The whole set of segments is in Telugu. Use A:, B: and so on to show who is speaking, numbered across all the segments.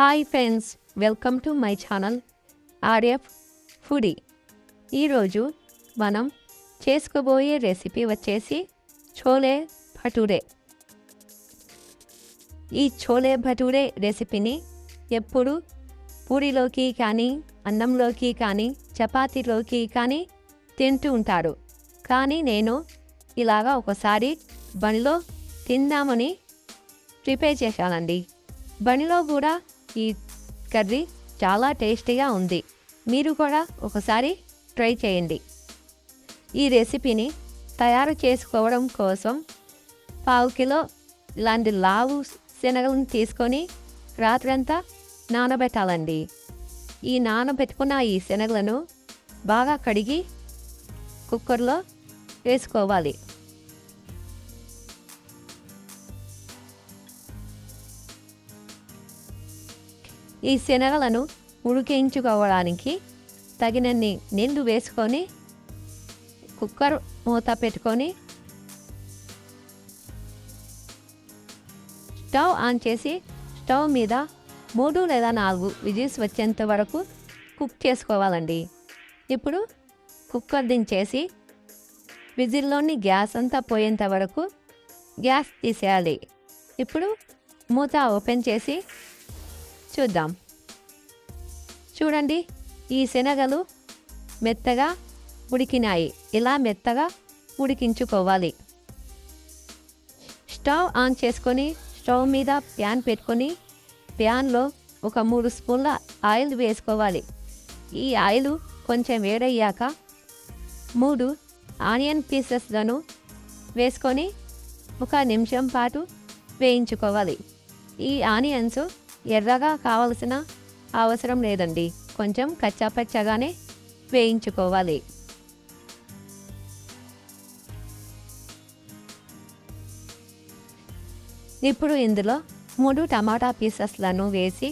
A: Hi friends, welcome to my channel RF foodie. ఈరోజు మనం చేసుకోబోయే రెసిపీ వచ్చేసి చోలే భటూరే. ఈ చోలే భటూరే రెసిపీని ఎప్పుడు పూరిలోకి కానీ, అన్నంలోకి కానీ, చపాతీలోకి కానీ తింటూ ఉంటారు. కానీ నేను ఇలాగా ఒకసారి బండిలో తిందామని ప్రిపేర్ చేశానండి. బండిలో కూడా ఈ కర్రీ చాలా టేస్టీగా ఉంది. మీరు కూడా ఒకసారి ట్రై చేయండి. ఈ రెసిపీని తయారు చేసుకోవడం కోసం 1/2 కిలో ఇలాంటి లావు శనగలను తీసుకొని రాత్రంతా నానబెట్టాలండి. ఈ నానబెట్టుకున్న ఈ శనగలను బాగా కడిగి కుక్కర్లో వేసుకోవాలి. ఈ శనగలను ఉడికించుకోవడానికి తగినన్ని నీళ్లు వేసుకొని కుక్కర్ మూత పెట్టుకొని స్టవ్ ఆన్ చేసి స్టవ్ మీద 3 లేదా 4 విజిల్స్ వచ్చేంత వరకు కుక్ చేసుకోవాలండి. ఇప్పుడు కుక్కర్ దించేసి విజిల్లోని గ్యాస్ అంతా పోయేంత వరకు గ్యాస్ తీసేయాలి. ఇప్పుడు మూత ఓపెన్ చేసి చూద్దాం. చూడండి, ఈ శనగలు మెత్తగా ఉడికినాయి. ఇలా మెత్తగా ఉడికించుకోవాలి. స్టవ్ ఆన్ చేసుకొని స్టవ్ మీద ప్యాన్ పెట్టుకొని ప్యాన్లో ఒక 3 స్పూన్ల ఆయిల్ వేసుకోవాలి. ఈ ఆయిల్ కొంచెం వేడయ్యాక 3 ఆనియన్ పీసెస్లను వేసుకొని 1 నిమిషం పాటు వేయించుకోవాలి. ఈ ఆనియన్స్ ఎర్రగా కావాల్సిన అవసరం లేదండి, కొంచెం కచ్చాపచ్చగానే వేయించుకోవాలి. ఇప్పుడు ఇందులో 3 టమాటా పీసెస్లను వేసి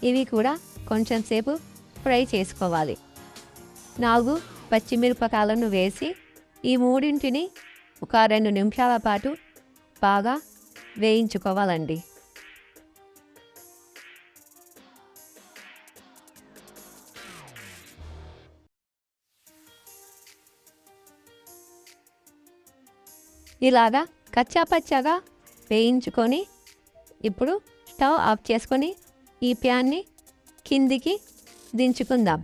A: ఇవి కూడా కొంచెం సేపు ఫ్రై చేసుకోవాలి. 4 పచ్చిమిరపకాయలను వేసి ఈ మూడింటిని ఒక 2 నిమిషాల పాటు బాగా వేయించుకోవాలండి. ఇలాగా కచ్చాపచ్చాగా వేయించుకొని ఇప్పుడు స్టవ్ ఆఫ్ చేసుకొని ఈ ప్యాన్ని కిందికి దించుకుందాం.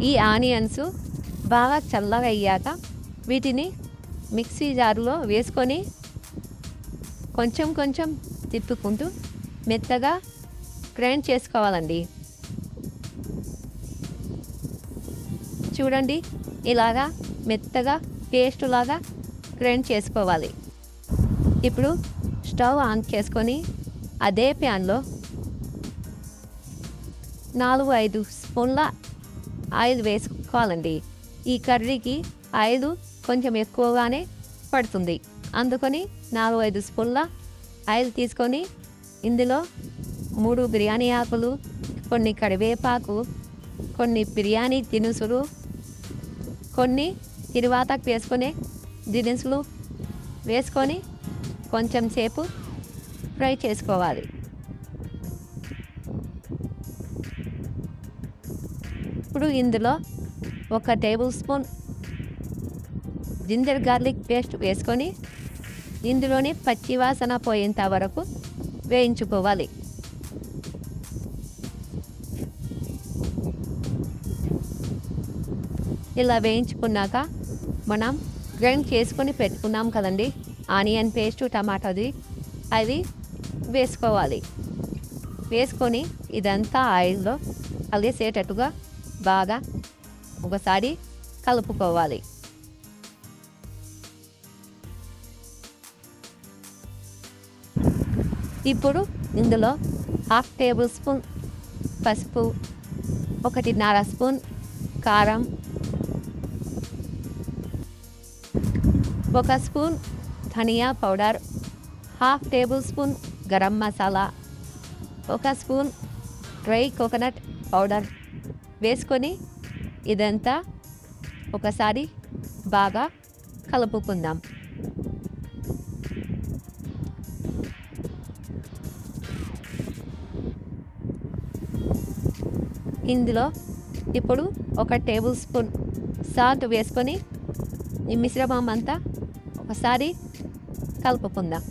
A: ఈ ఆనియన్స్ బాగా చల్లగా అయ్యాక వీటిని మిక్సీ జారులో వేసుకొని కొంచెం కొంచెం తిప్పుకుంటూ మెత్తగా గ్రైండ్ చేసుకోవాలండి. చూడండి, ఇలాగా మెత్తగా పేస్ట్ లాగా గ్రైండ్ చేసుకోవాలి. ఇప్పుడు స్టవ్ ఆన్ చేసుకొని అదే ప్యాన్లో 4-5 స్పూన్ల ఆయిల్ వేసుకోవాలండి. ఈ కర్రీకి ఆయిల్ కొంచెం ఎక్కువగానే పడుతుంది, అందుకని 4-5 స్పూన్ల ఆయిల్ తీసుకొని ఇందులో 3 బిర్యానీ ఆకులు, కొన్ని కరివేపాకు, కొన్ని బిర్యానీ దినుసులు, కొన్ని తిరువాతకు వేసుకునే దినుసులు వేసుకొని కొంచెం సేపు ఫ్రై చేసుకోవాలి. ఇప్పుడు ఇందులో 1 tablespoon ginger garlic paste వేసుకొని ఇందులోని పచ్చివాసన పోయేంత వరకు వేయించుకోవాలి. ఇలా వేయించుకున్నాక మనం గ్రైండ్ చేసుకొని పెట్టుకున్నాం కదండి ఆనియన్ పేస్ట్, టమాటాది, అది వేసుకోవాలి. వేసుకొని ఇదంతా ఆయిల్లో కలిసేటట్టుగా బాగా ఒకసారి కలుపుకోవాలి. ఇప్పుడు ఇందులో 1/2 టేబుల్ స్పూన్ పసుపు, 1.5 స్పూన్ కారం, 1 స్పూన్ ధనియా powder, 1/2 tablespoon garam masala, 1 spoon dry coconut powder వేసుకొని ఇదంతా ఒకసారి బాగా కలుపుకుందాం. ఇందులో ఇప్పుడు 1 టేబుల్ స్పూన్ సాల్ట్ వేసుకొని ఈ మిశ్రమం అంతా ఒకసారి కలుపుకుందాం.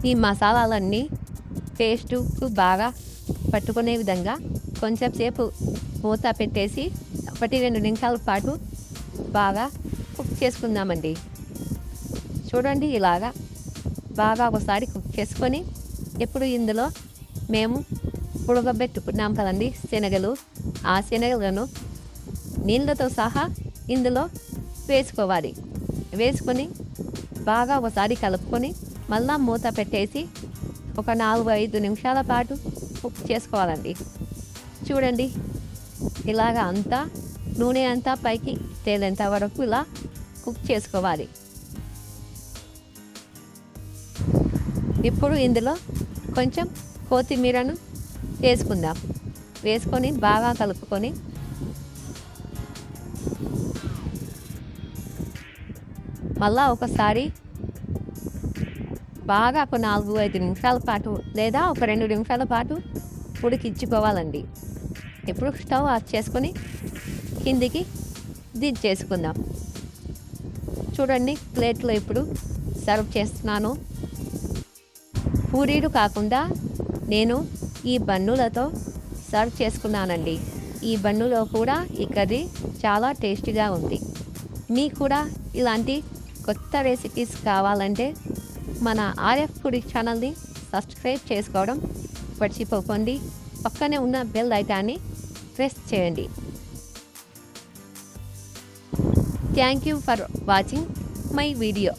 A: ఈ మసాలాలన్నీ పేస్టుకు బాగా పట్టుకునే విధంగా కొంచెం సేపు మూత పెట్టేసి 1-2 నిమిషాల పాటు బాగా కుక్ చేసుకుందామండి. చూడండి, ఇలాగా బాగా ఒకసారి కుక్ చేసుకొని ఇప్పుడు ఇందులో మేము ఉడకబెట్టుకున్నాం కదండి శనగలు, ఆ శనగలను నీళ్ళతో సహా ఇందులో వేసుకోవాలి. వేసుకొని బాగా ఒకసారి కలుపుకొని మళ్ళా మూత పెట్టేసి ఒక 4-5 నిమిషాల పాటు కుక్ చేసుకోవాలండి. చూడండి, ఇలాగ అంతా నూనె అంతా పైకి తేలేంత వరకు ఇలా కుక్ చేసుకోవాలి. ఇప్పుడు ఇందులో కొంచెం కొత్తిమీరను వేసుకుందాం. వేసుకొని బాగా కలుపుకొని మళ్ళా ఒకసారి బాగా ఒక 4-5 నిమిషాల పాటు లేదా ఒక 2 నిమిషాల పాటు ఉడికించుకోవాలండి. ఇప్పుడు స్టవ్ ఆఫ్ చేసుకొని కిందికి దించేసుకుందాం. చూడండి, ప్లేట్లో ఇప్పుడు సర్వ్ చేస్తున్నాను. పూరీలు కాకుండా నేను ఈ బన్నులతో సర్వ్ చేసుకున్నానండి. ఈ బన్నులో కూడా ఈ కర్రీ చాలా టేస్టీగా ఉంది. మీకు కూడా ఇలాంటి కొత్త రెసిపీస్ కావాలంటే మన ఆర్ఎఫ్ ఫుడ్ ఛానల్ని సబ్స్క్రైబ్ చేసుకోవడం మర్చిపోకండి. పక్కనే ఉన్న బెల్ ఐకాన్ని ప్రెస్ చేయండి. Thank you for watching my video.